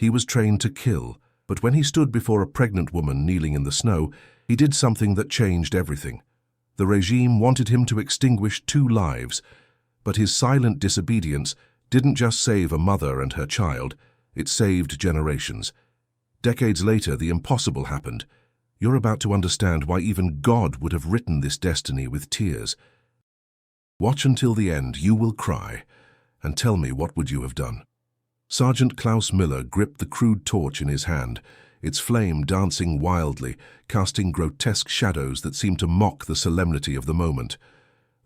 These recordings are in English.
He was trained to kill, but when he stood before a pregnant woman kneeling in the snow, he did something that changed everything. The regime wanted him to extinguish 2 lives, but his silent disobedience didn't just save a mother and her child, it saved generations. Decades later, the impossible happened. You're about to understand why even God would have written this destiny with tears. Watch until the end, you will cry, and tell me what would you have done. Sergeant Klaus Miller gripped the crude torch in his hand, its flame dancing wildly, casting grotesque shadows that seemed to mock the solemnity of the moment.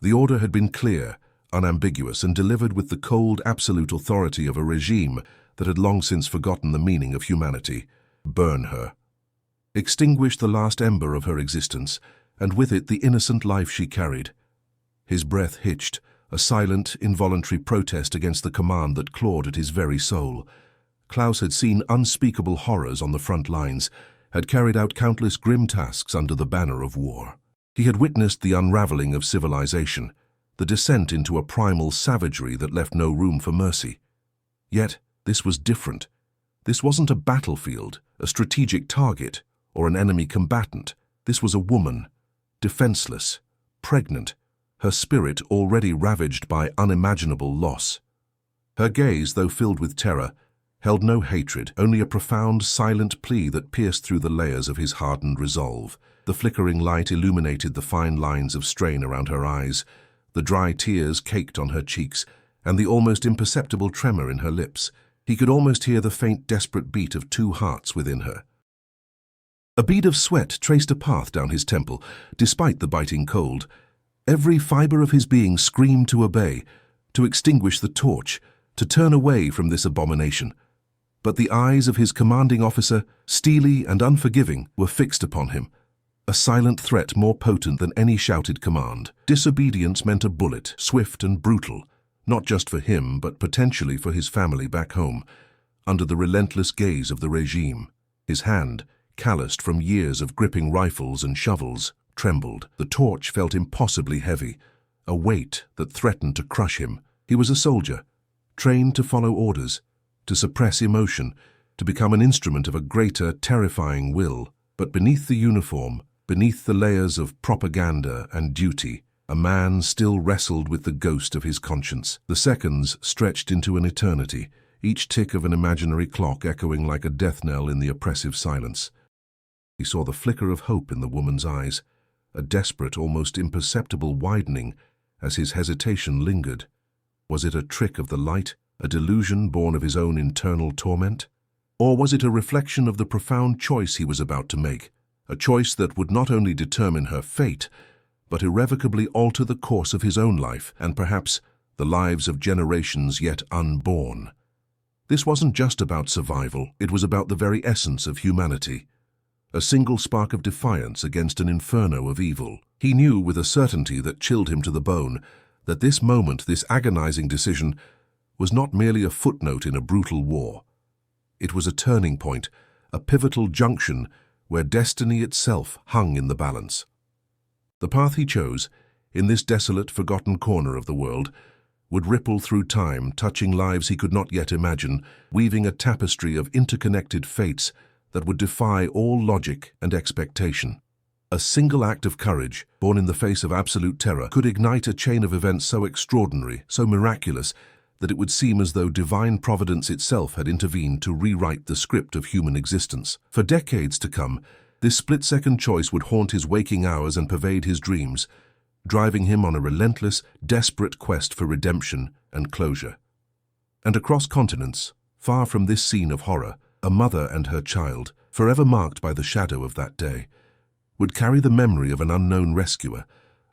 The order had been clear, unambiguous, and delivered with the cold, absolute authority of a regime that had long since forgotten the meaning of humanity. Burn her. Extinguish the last ember of her existence, and with it the innocent life she carried. His breath hitched, a silent, involuntary protest against the command that clawed at his very soul. Klaus had seen unspeakable horrors on the front lines, had carried out countless grim tasks under the banner of war. He had witnessed the unraveling of civilization, the descent into a primal savagery that left no room for mercy. Yet, this was different. This wasn't a battlefield, a strategic target, or an enemy combatant. This was a woman, defenseless, pregnant, her spirit already ravaged by unimaginable loss. Her gaze, though filled with terror, held no hatred, only a profound, silent plea that pierced through the layers of his hardened resolve. The flickering light illuminated the fine lines of strain around her eyes, the dry tears caked on her cheeks, and the almost imperceptible tremor in her lips. He could almost hear the faint, desperate beat of 2 hearts within her. A bead of sweat traced a path down his temple, despite the biting cold. Every fiber of his being screamed to obey, to extinguish the torch, to turn away from this abomination. But the eyes of his commanding officer, steely and unforgiving, were fixed upon him, a silent threat more potent than any shouted command. Disobedience meant a bullet, swift and brutal, not just for him, but potentially for his family back home, under the relentless gaze of the regime. His hand, calloused from years of gripping rifles and shovels, trembled. The torch felt impossibly heavy, a weight that threatened to crush him. He was a soldier, trained to follow orders, to suppress emotion, to become an instrument of a greater, terrifying will. But beneath the uniform, beneath the layers of propaganda and duty, a man still wrestled with the ghost of his conscience. The seconds stretched into an eternity, each tick of an imaginary clock echoing like a death knell in the oppressive silence. He saw the flicker of hope in the woman's eyes, a desperate, almost imperceptible widening as his hesitation lingered. Was it a trick of the light, a delusion born of his own internal torment? Or was it a reflection of the profound choice he was about to make, a choice that would not only determine her fate, but irrevocably alter the course of his own life and perhaps the lives of generations yet unborn? This wasn't just about survival, it was about the very essence of humanity. A single spark of defiance against an inferno of evil. He knew with a certainty that chilled him to the bone that this moment, this agonizing decision, was not merely a footnote in a brutal war. It was a turning point, a pivotal junction where destiny itself hung in the balance. The path he chose, in this desolate, forgotten corner of the world, would ripple through time, touching lives he could not yet imagine, weaving a tapestry of interconnected fates that would defy all logic and expectation. A single act of courage, born in the face of absolute terror, could ignite a chain of events so extraordinary, so miraculous, that it would seem as though divine providence itself had intervened to rewrite the script of human existence. For decades to come, this split-second choice would haunt his waking hours and pervade his dreams, driving him on a relentless, desperate quest for redemption and closure. And across continents, far from this scene of horror, a mother and her child, forever marked by the shadow of that day, would carry the memory of an unknown rescuer,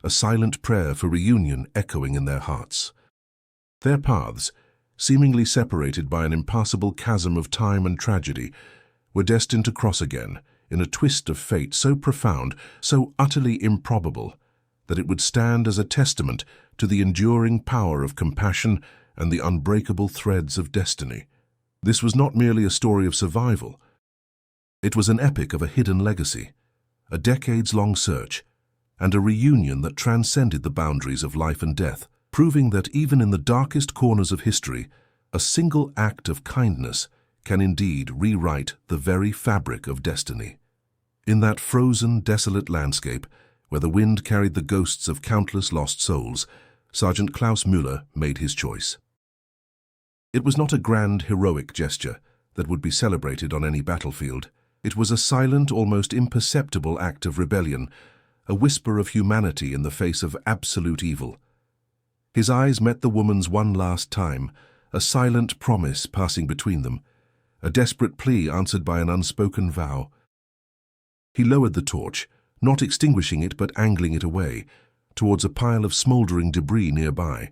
a silent prayer for reunion echoing in their hearts. Their paths, seemingly separated by an impassable chasm of time and tragedy, were destined to cross again, in a twist of fate so profound, so utterly improbable, that it would stand as a testament to the enduring power of compassion and the unbreakable threads of destiny. This was not merely a story of survival. It was an epic of a hidden legacy, a decades-long search, and a reunion that transcended the boundaries of life and death, proving that even in the darkest corners of history, a single act of kindness can indeed rewrite the very fabric of destiny. In that frozen, desolate landscape, where the wind carried the ghosts of countless lost souls, Sergeant Klaus Müller made his choice. It was not a grand, heroic gesture that would be celebrated on any battlefield. It was a silent, almost imperceptible act of rebellion, a whisper of humanity in the face of absolute evil. His eyes met the woman's one last time, a silent promise passing between them, a desperate plea answered by an unspoken vow. He lowered the torch, not extinguishing it but angling it away, towards a pile of smouldering debris nearby.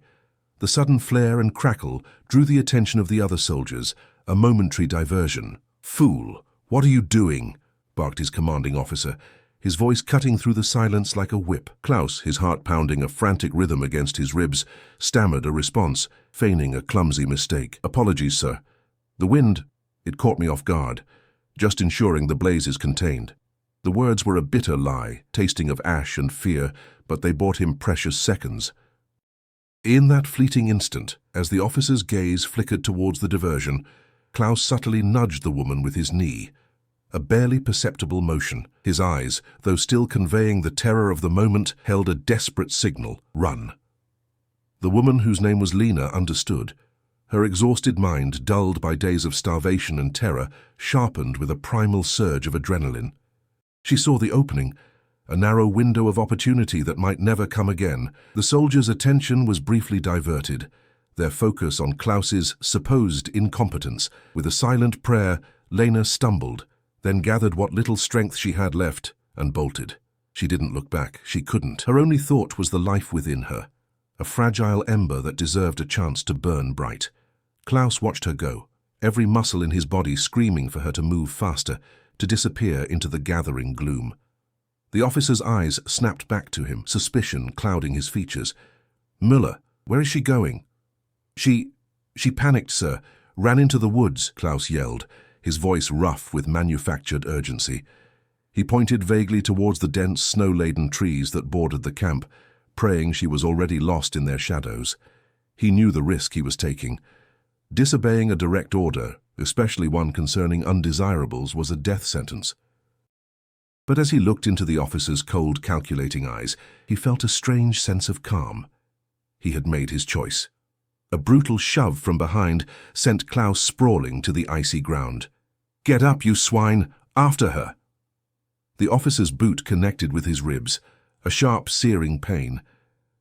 The sudden flare and crackle drew the attention of the other soldiers, a momentary diversion. "Fool, what are you doing?" barked his commanding officer, his voice cutting through the silence like a whip. Klaus, his heart pounding a frantic rhythm against his ribs, stammered a response, feigning a clumsy mistake. "Apologies, sir. The wind, it caught me off guard, just ensuring the blaze is contained." The words were a bitter lie, tasting of ash and fear, but they bought him precious seconds. In that fleeting instant, as the officer's gaze flickered towards the diversion, Klaus subtly nudged the woman with his knee. A barely perceptible motion. His eyes, though still conveying the terror of the moment, held a desperate signal: run. The woman, whose name was Lena, understood. Her exhausted mind, dulled by days of starvation and terror, sharpened with a primal surge of adrenaline. She saw the opening, a narrow window of opportunity that might never come again. The soldiers' attention was briefly diverted, their focus on Klaus's supposed incompetence. With a silent prayer, Lena stumbled, then gathered what little strength she had left and bolted. She didn't look back. She couldn't. Her only thought was the life within her, a fragile ember that deserved a chance to burn bright. Klaus watched her go, every muscle in his body screaming for her to move faster, to disappear into the gathering gloom. The officer's eyes snapped back to him, suspicion clouding his features. "Müller, where is she going?" She panicked, sir. Ran into the woods," Klaus yelled, his voice rough with manufactured urgency. He pointed vaguely towards the dense, snow-laden trees that bordered the camp, praying she was already lost in their shadows. He knew the risk he was taking. Disobeying a direct order, especially one concerning undesirables, was a death sentence. But as he looked into the officer's cold, calculating eyes, he felt a strange sense of calm. He had made his choice. A brutal shove from behind sent Klaus sprawling to the icy ground. "Get up, you swine! After her!" The officer's boot connected with his ribs, a sharp, searing pain.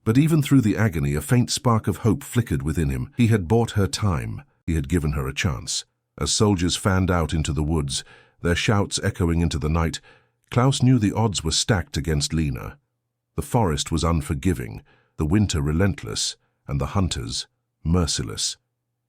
But even through the agony, a faint spark of hope flickered within him. He had bought her time. He had given her a chance. As soldiers fanned out into the woods, their shouts echoing into the night, Klaus knew the odds were stacked against Lena. The forest was unforgiving, the winter relentless, and the hunters merciless.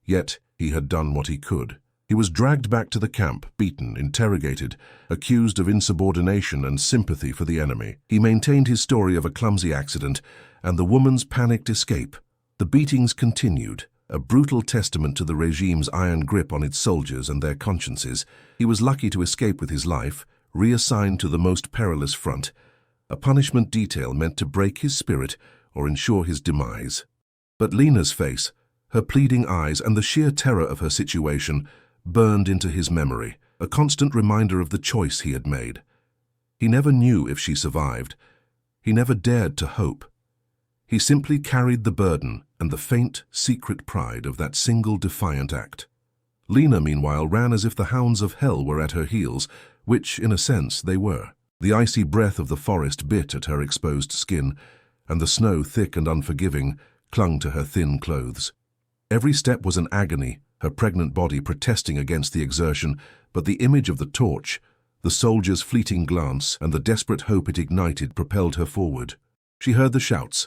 Yet he had done what he could. He was dragged back to the camp, beaten, interrogated, accused of insubordination and sympathy for the enemy. He maintained his story of a clumsy accident and the woman's panicked escape. The beatings continued, a brutal testament to the regime's iron grip on its soldiers and their consciences. He was lucky to escape with his life, reassigned to the most perilous front, a punishment detail meant to break his spirit or ensure his demise. But Lena's face, her pleading eyes, and the sheer terror of her situation burned into his memory, a constant reminder of the choice he had made. He never knew if she survived. He never dared to hope. He simply carried the burden and the faint, secret pride of that single defiant act. Lena, meanwhile, ran as if the hounds of hell were at her heels, which, in a sense, they were. The icy breath of the forest bit at her exposed skin, and the snow, thick and unforgiving, clung to her thin clothes. Every step was an agony, her pregnant body protesting against the exertion, but the image of the torch, the soldier's fleeting glance, and the desperate hope it ignited propelled her forward. She heard the shouts,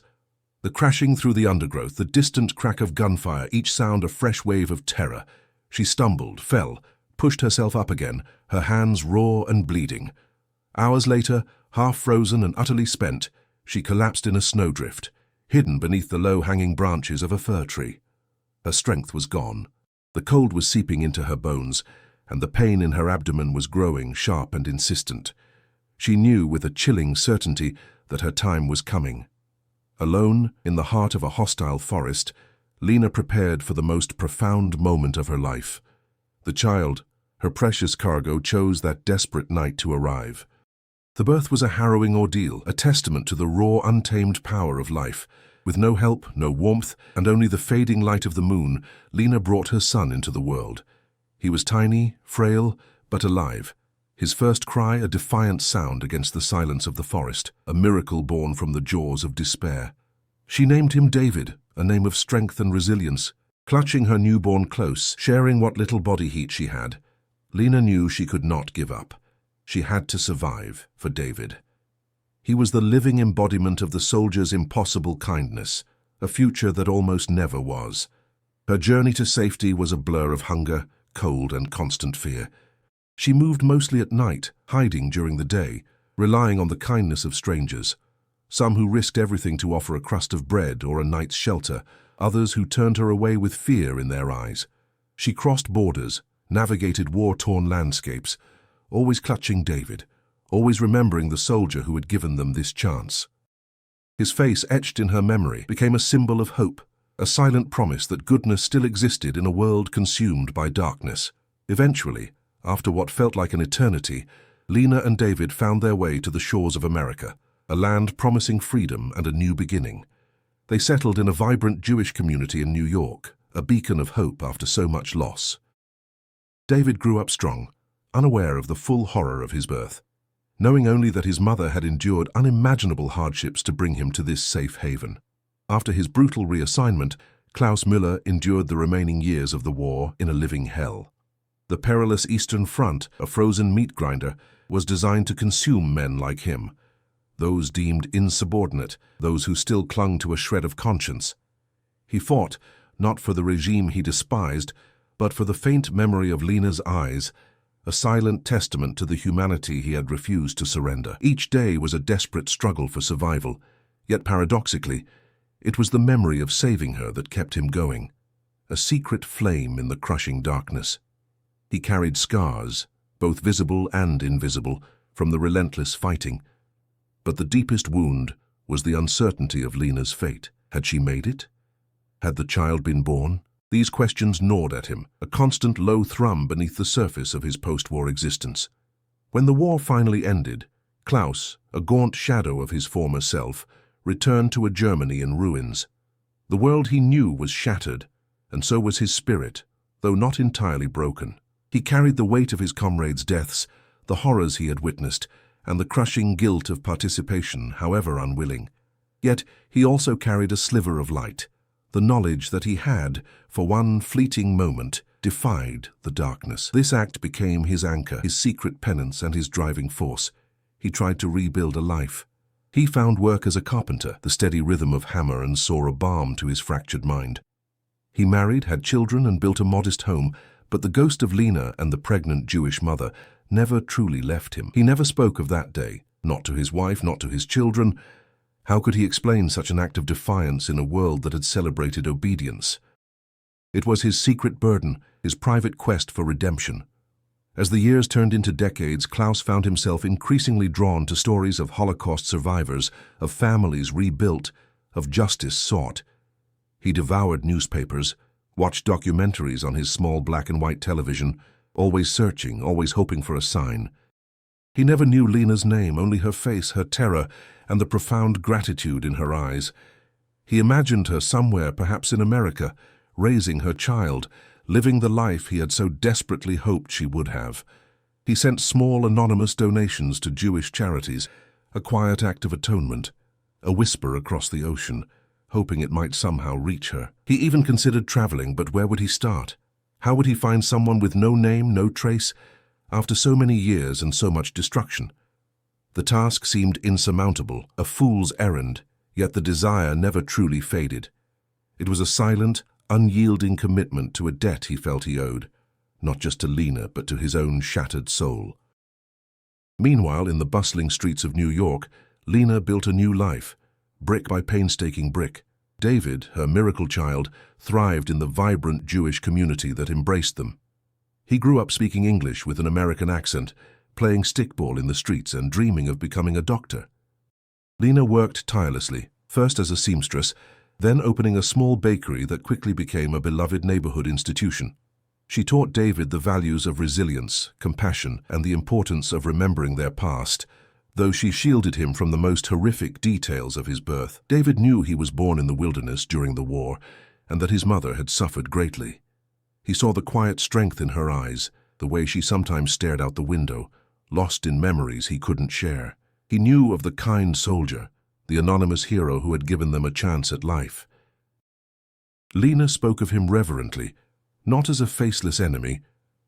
the crashing through the undergrowth, the distant crack of gunfire, each sound a fresh wave of terror. She stumbled, fell, pushed herself up again, her hands raw and bleeding. Hours later, half frozen and utterly spent, she collapsed in a snowdrift, hidden beneath the low-hanging branches of a fir tree. Her strength was gone. The cold was seeping into her bones, and the pain in her abdomen was growing sharp and insistent. She knew with a chilling certainty that her time was coming. Alone, in the heart of a hostile forest, Lena prepared for the most profound moment of her life. The child, her precious cargo, chose that desperate night to arrive. The birth was a harrowing ordeal, a testament to the raw, untamed power of life. With no help, no warmth, and only the fading light of the moon, Lena brought her son into the world. He was tiny, frail, but alive. His first cry a defiant sound against the silence of the forest, a miracle born from the jaws of despair. She named him David, a name of strength and resilience. Clutching her newborn close, sharing what little body heat she had, Lena knew she could not give up. She had to survive for David. He was the living embodiment of the soldier's impossible kindness, a future that almost never was. Her journey to safety was a blur of hunger, cold, and constant fear. She moved mostly at night, hiding during the day, relying on the kindness of strangers. Some who risked everything to offer a crust of bread or a night's shelter, others who turned her away with fear in their eyes. She crossed borders, navigated war-torn landscapes, always clutching David, always remembering the soldier who had given them this chance. His face, etched in her memory, became a symbol of hope, a silent promise that goodness still existed in a world consumed by darkness. Eventually, after what felt like an eternity, Lena and David found their way to the shores of America, a land promising freedom and a new beginning. They settled in a vibrant Jewish community in New York, a beacon of hope after so much loss. David grew up strong, unaware of the full horror of his birth, knowing only that his mother had endured unimaginable hardships to bring him to this safe haven. After his brutal reassignment, Klaus Müller endured the remaining years of the war in a living hell. The perilous Eastern Front, a frozen meat grinder, was designed to consume men like him, those deemed insubordinate, those who still clung to a shred of conscience. He fought, not for the regime he despised, but for the faint memory of Lena's eyes, a silent testament to the humanity he had refused to surrender. Each day was a desperate struggle for survival, yet paradoxically, it was the memory of saving her that kept him going, a secret flame in the crushing darkness. He carried scars, both visible and invisible, from the relentless fighting. But the deepest wound was the uncertainty of Lena's fate. Had she made it? Had the child been born? These questions gnawed at him, a constant low thrum beneath the surface of his post-war existence. When the war finally ended, Klaus, a gaunt shadow of his former self, returned to a Germany in ruins. The world he knew was shattered, and so was his spirit, though not entirely broken. He carried the weight of his comrades' deaths, the horrors he had witnessed, and the crushing guilt of participation, however unwilling. Yet he also carried a sliver of light, the knowledge that he had, for one fleeting moment, defied the darkness. This act became his anchor, his secret penance, and his driving force. He tried to rebuild a life. He found work as a carpenter, the steady rhythm of hammer and saw a balm to his fractured mind. He married, had children, and built a modest home, but the ghost of Lena and the pregnant Jewish mother never truly left him. He never spoke of that day, not to his wife, not to his children. How could he explain such an act of defiance in a world that had celebrated obedience? It was his secret burden, his private quest for redemption. As the years turned into decades, Klaus found himself increasingly drawn to stories of Holocaust survivors, of families rebuilt, of justice sought. He devoured newspapers, watched documentaries on his small black and white television, always searching, always hoping for a sign. He never knew Lena's name, only her face, her terror, and the profound gratitude in her eyes. He imagined her somewhere, perhaps in America, raising her child, living the life he had so desperately hoped she would have. He sent small anonymous donations to Jewish charities, a quiet act of atonement, a whisper across the ocean, hoping it might somehow reach her. He even considered traveling, but where would he start? How would he find someone with no name, no trace, after so many years and so much destruction? The task seemed insurmountable, a fool's errand, yet the desire never truly faded. It was a silent, unyielding commitment to a debt he felt he owed, not just to Lena, but to his own shattered soul. Meanwhile, in the bustling streets of New York, Lena built a new life, brick by painstaking brick. David, her miracle child, thrived in the vibrant Jewish community that embraced them. He grew up speaking English with an American accent, playing stickball in the streets and dreaming of becoming a doctor. Lena worked tirelessly, first as a seamstress, then opening a small bakery that quickly became a beloved neighborhood institution. She taught David the values of resilience, compassion, and the importance of remembering their past, though she shielded him from the most horrific details of his birth. David knew he was born in the wilderness during the war, and that his mother had suffered greatly. He saw the quiet strength in her eyes, the way she sometimes stared out the window, lost in memories he couldn't share. He knew of the kind soldier, the anonymous hero who had given them a chance at life. Lena spoke of him reverently, not as a faceless enemy,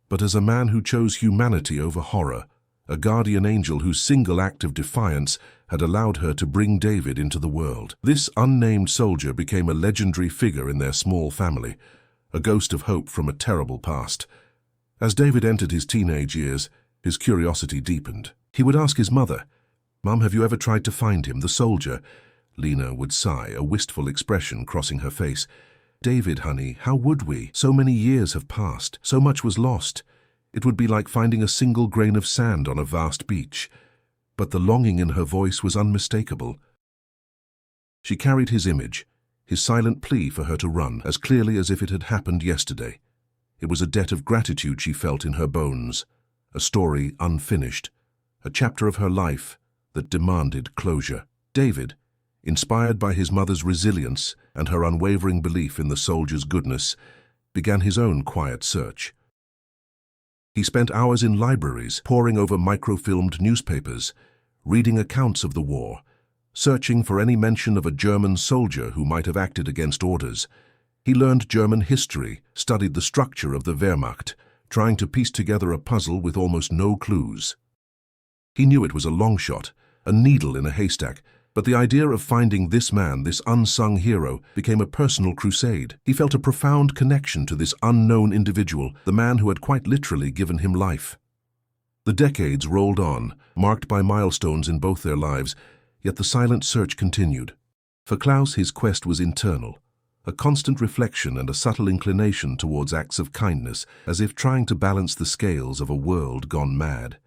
but as a man who chose humanity over horror, a guardian angel whose single act of defiance had allowed her to bring David into the world. This unnamed soldier became a legendary figure in their small family, a ghost of hope from a terrible past. As David entered his teenage years, his curiosity deepened. He would ask his mother, "Mom, have you ever tried to find him, the soldier?" Lena would sigh, a wistful expression crossing her face. "David, honey, how would we? So many years have passed. So much was lost. It would be like finding a single grain of sand on a vast beach." But the longing in her voice was unmistakable. She carried his image, his silent plea for her to run, as clearly as if it had happened yesterday. It was a debt of gratitude she felt in her bones, a story unfinished, a chapter of her life that demanded closure. David, inspired by his mother's resilience and her unwavering belief in the soldier's goodness, began his own quiet search. He spent hours in libraries, poring over microfilmed newspapers, reading accounts of the war, searching for any mention of a German soldier who might have acted against orders. He learned German history, studied the structure of the Wehrmacht, trying to piece together a puzzle with almost no clues. He knew it was a long shot, a needle in a haystack, but the idea of finding this man, this unsung hero, became a personal crusade. He felt a profound connection to this unknown individual, the man who had quite literally given him life. The decades rolled on, marked by milestones in both their lives, yet the silent search continued. For Klaus, his quest was internal, a constant reflection and a subtle inclination towards acts of kindness, as if trying to balance the scales of a world gone mad.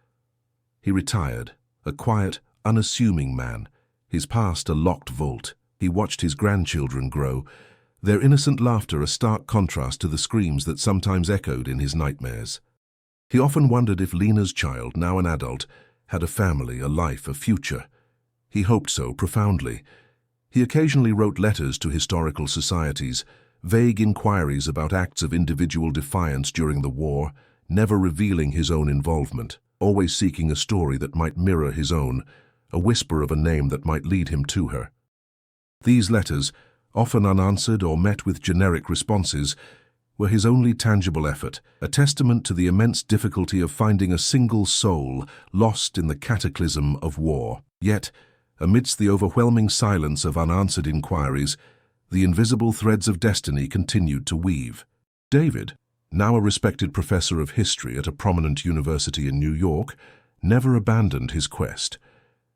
He retired, a quiet, unassuming man, his past a locked vault. He watched his grandchildren grow, their innocent laughter a stark contrast to the screams that sometimes echoed in his nightmares. He often wondered if Lena's child, now an adult, had a family, a life, a future. He hoped so profoundly. He occasionally wrote letters to historical societies, vague inquiries about acts of individual defiance during the war, never revealing his own involvement, always seeking a story that might mirror his own, a whisper of a name that might lead him to her. These letters, often unanswered or met with generic responses, were his only tangible effort, a testament to the immense difficulty of finding a single soul lost in the cataclysm of war. Yet, amidst the overwhelming silence of unanswered inquiries, the invisible threads of destiny continued to weave. David, now a respected professor of history at a prominent university in New York, never abandoned his quest.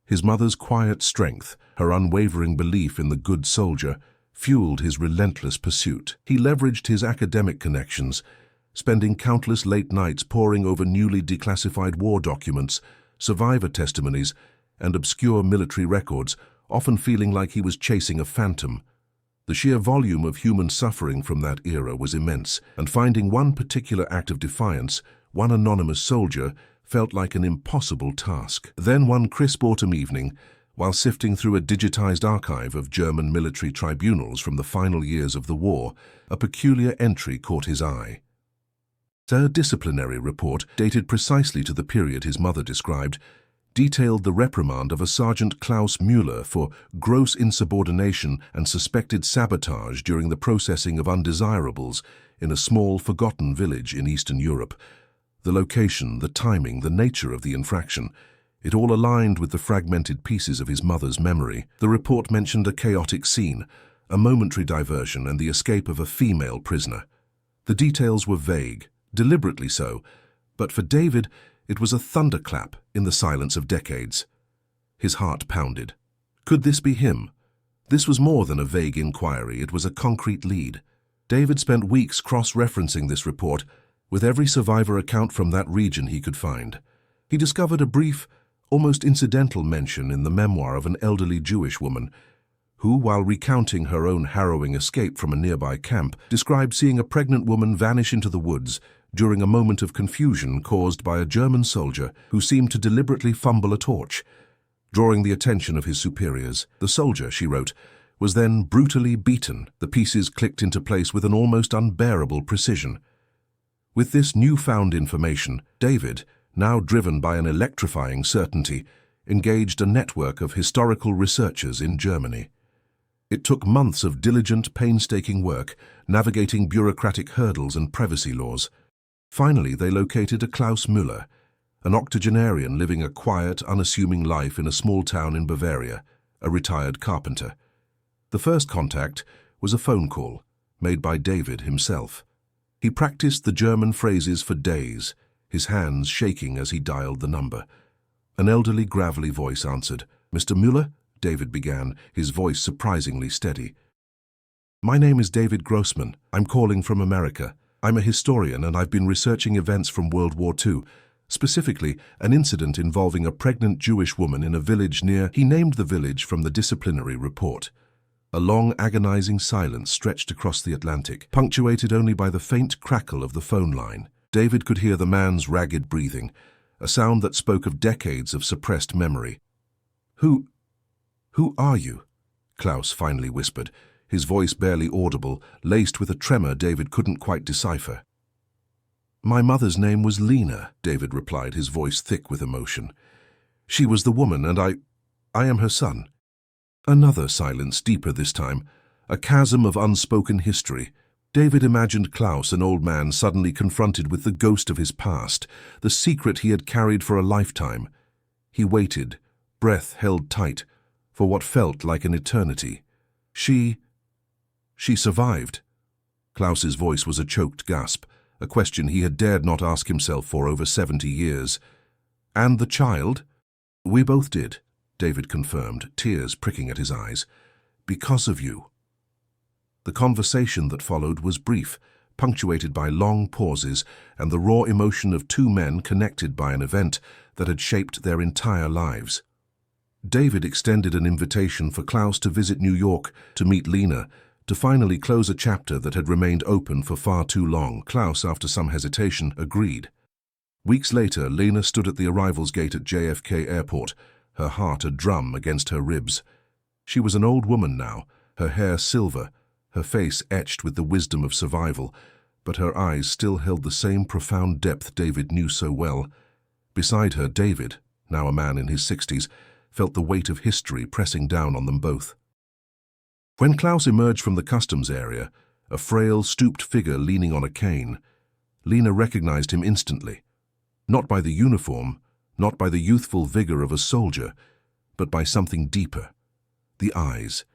His mother's quiet strength, her unwavering belief in the good soldier, fueled his relentless pursuit. He leveraged his academic connections, spending countless late nights poring over newly declassified war documents, survivor testimonies, and obscure military records, often feeling like he was chasing a phantom. The sheer volume of human suffering from that era was immense, and finding one particular act of defiance, one anonymous soldier, felt like an impossible task. Then one crisp autumn evening, while sifting through a digitized archive of German military tribunals from the final years of the war, a peculiar entry caught his eye. A disciplinary report, dated precisely to the period his mother described, detailed the reprimand of a Sergeant Klaus Müller for gross insubordination and suspected sabotage during the processing of undesirables in a small, forgotten village in Eastern Europe. The location, the timing, the nature of the infraction, it all aligned with the fragmented pieces of his mother's memory. The report mentioned a chaotic scene, a momentary diversion, and the escape of a female prisoner. The details were vague, deliberately so, but for David, it was a thunderclap in the silence of decades. His heart pounded. Could this be him? This was more than a vague inquiry, it was a concrete lead. David spent weeks cross-referencing this report with every survivor account from that region he could find. He discovered a brief, almost incidental mention in the memoir of an elderly Jewish woman who, while recounting her own harrowing escape from a nearby camp, described seeing a pregnant woman vanish into the woods, during a moment of confusion caused by a German soldier who seemed to deliberately fumble a torch, drawing the attention of his superiors. The soldier, she wrote, was then brutally beaten. The pieces clicked into place with an almost unbearable precision. With this newfound information, David, now driven by an electrifying certainty, engaged a network of historical researchers in Germany. It took months of diligent, painstaking work, navigating bureaucratic hurdles and privacy laws. Finally, they located a Klaus Müller, an octogenarian living a quiet, unassuming life in a small town in Bavaria, a retired carpenter. The first contact was a phone call, made by David himself. He practiced the German phrases for days, his hands shaking as he dialed the number. An elderly, gravelly voice answered. "Mr. Müller?" David began, his voice surprisingly steady. "My name is David Grossman. I'm calling from America. I'm a historian and I've been researching events from World War II, specifically an incident involving a pregnant Jewish woman in a village near..." He named the village from the disciplinary report. A long, agonizing silence stretched across the Atlantic, punctuated only by the faint crackle of the phone line. David could hear the man's ragged breathing, a sound that spoke of decades of suppressed memory. Who are you?" Klaus finally whispered, his voice barely audible, laced with a tremor David couldn't quite decipher. "My mother's name was Lena," David replied, his voice thick with emotion. "She was the woman, and I am her son." Another silence, deeper this time, a chasm of unspoken history. David imagined Klaus, an old man suddenly confronted with the ghost of his past, the secret he had carried for a lifetime. He waited, breath held tight, for what felt like an eternity. She survived. Klaus's voice was a choked gasp, a question he had dared not ask himself for over 70 years. "And the child?" "We both did," David confirmed, tears pricking at his eyes. "Because of you." The conversation that followed was brief, punctuated by long pauses and the raw emotion of two men connected by an event that had shaped their entire lives. David extended an invitation for Klaus to visit New York, to meet Lena, to finally close a chapter that had remained open for far too long. Klaus, after some hesitation, agreed. Weeks later, Lena stood at the arrivals gate at JFK Airport, her heart a drum against her ribs. She was an old woman now, her hair silver, her face etched with the wisdom of survival, but her eyes still held the same profound depth David knew so well. Beside her, David, now a man in his 60s, felt the weight of history pressing down on them both. When Klaus emerged from the customs area, a frail, stooped figure leaning on a cane, Lena recognized him instantly. Not by the uniform, not by the youthful vigor of a soldier, but by something deeper. The eyes.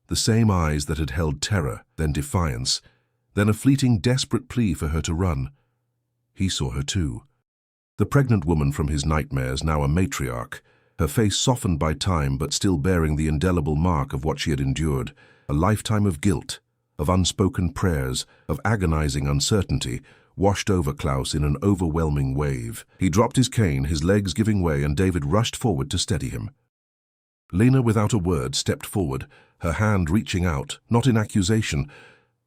The same eyes that had held terror, then defiance, then a fleeting, desperate plea for her to run. He saw her too. The pregnant woman from his nightmares, now a matriarch, her face softened by time but still bearing the indelible mark of what she had endured, a lifetime of guilt, of unspoken prayers, of agonizing uncertainty, washed over Klaus in an overwhelming wave. He dropped his cane, his legs giving way, and David rushed forward to steady him. Lena, without a word, stepped forward, her hand reaching out, not in accusation,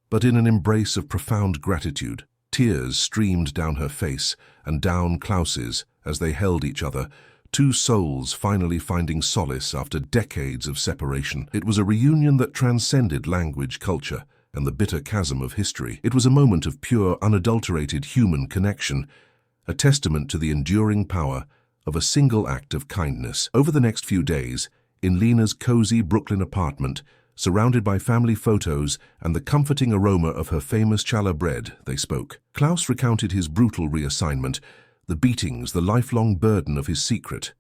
but in an embrace of profound gratitude. Tears streamed down her face and down Klaus's as they held each other, two souls finally finding solace after decades of separation. It was a reunion that transcended language, culture, and the bitter chasm of history. It was a moment of pure, unadulterated human connection, a testament to the enduring power of a single act of kindness. Over the next few days, in Lena's cozy Brooklyn apartment, surrounded by family photos and the comforting aroma of her famous challah bread, they spoke. Klaus recounted his brutal reassignment, the beatings, the lifelong burden of his secret.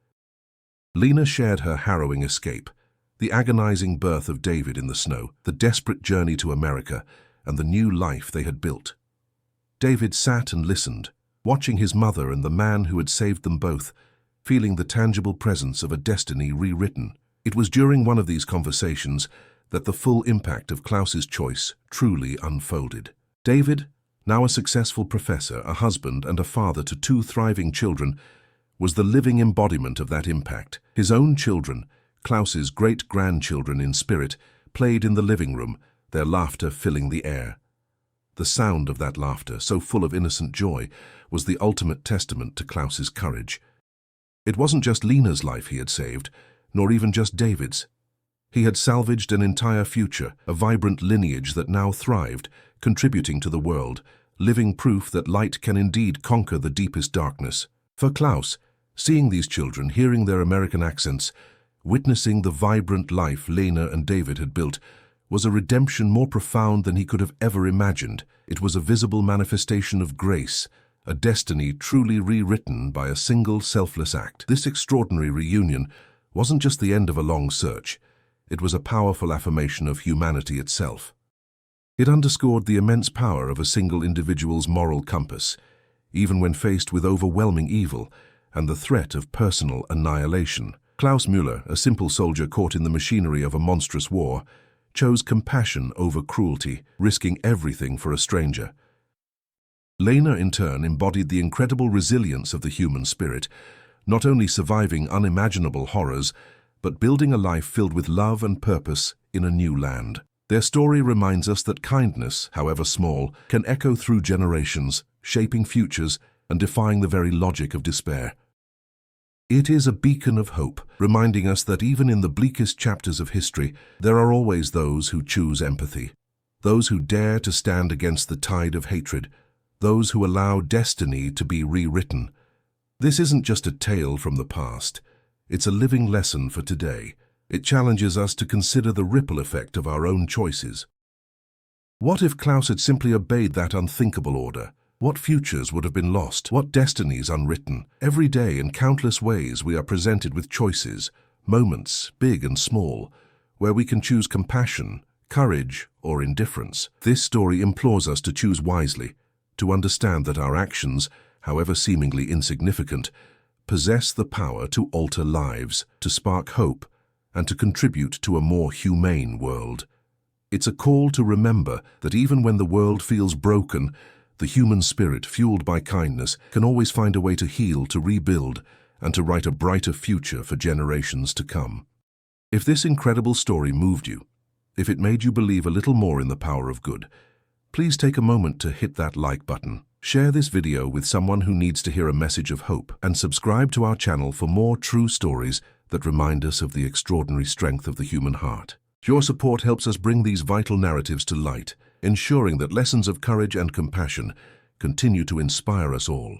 Lena shared her harrowing escape, the agonizing birth of David in the snow, the desperate journey to America, and the new life they had built. David sat and listened, watching his mother and the man who had saved them both, feeling the tangible presence of a destiny rewritten. It was during one of these conversations that the full impact of Klaus's choice truly unfolded. David, now a successful professor, a husband and a father to two thriving children, was the living embodiment of that impact. His own children, Klaus's great-grandchildren in spirit, played in the living room, their laughter filling the air. The sound of that laughter, so full of innocent joy, was the ultimate testament to Klaus's courage. It wasn't just Lena's life he had saved, nor even just David's. He had salvaged an entire future, a vibrant lineage that now thrived, contributing to the world, living proof that light can indeed conquer the deepest darkness. For Klaus, seeing these children, hearing their American accents, witnessing the vibrant life Lena and David had built, was a redemption more profound than he could have ever imagined. It was a visible manifestation of grace, a destiny truly rewritten by a single selfless act. This extraordinary reunion wasn't just the end of a long search. It was a powerful affirmation of humanity itself. It underscored the immense power of a single individual's moral compass, even when faced with overwhelming evil and the threat of personal annihilation. Klaus Müller, a simple soldier caught in the machinery of a monstrous war, chose compassion over cruelty, risking everything for a stranger. Lena, in turn, embodied the incredible resilience of the human spirit, not only surviving unimaginable horrors, but building a life filled with love and purpose in a new land. Their story reminds us that kindness, however small, can echo through generations, shaping futures and defying the very logic of despair. It is a beacon of hope, reminding us that even in the bleakest chapters of history, there are always those who choose empathy, those who dare to stand against the tide of hatred, those who allow destiny to be rewritten. This isn't just a tale from the past. It's a living lesson for today. It challenges us to consider the ripple effect of our own choices. What if Klaus had simply obeyed that unthinkable order? What futures would have been lost? What destinies unwritten? Every day, in countless ways, we are presented with choices, moments, big and small, where we can choose compassion, courage, or indifference. This story implores us to choose wisely, to understand that our actions, however seemingly insignificant, possess the power to alter lives, to spark hope, and to contribute to a more humane world. It's a call to remember that even when the world feels broken, the human spirit, fueled by kindness, can always find a way to heal, to rebuild, and to write a brighter future for generations to come. If this incredible story moved you, if it made you believe a little more in the power of good, please take a moment to hit that like button. Share this video with someone who needs to hear a message of hope, and subscribe to our channel for more true stories that remind us of the extraordinary strength of the human heart. Your support helps us bring these vital narratives to light, ensuring that lessons of courage and compassion continue to inspire us all.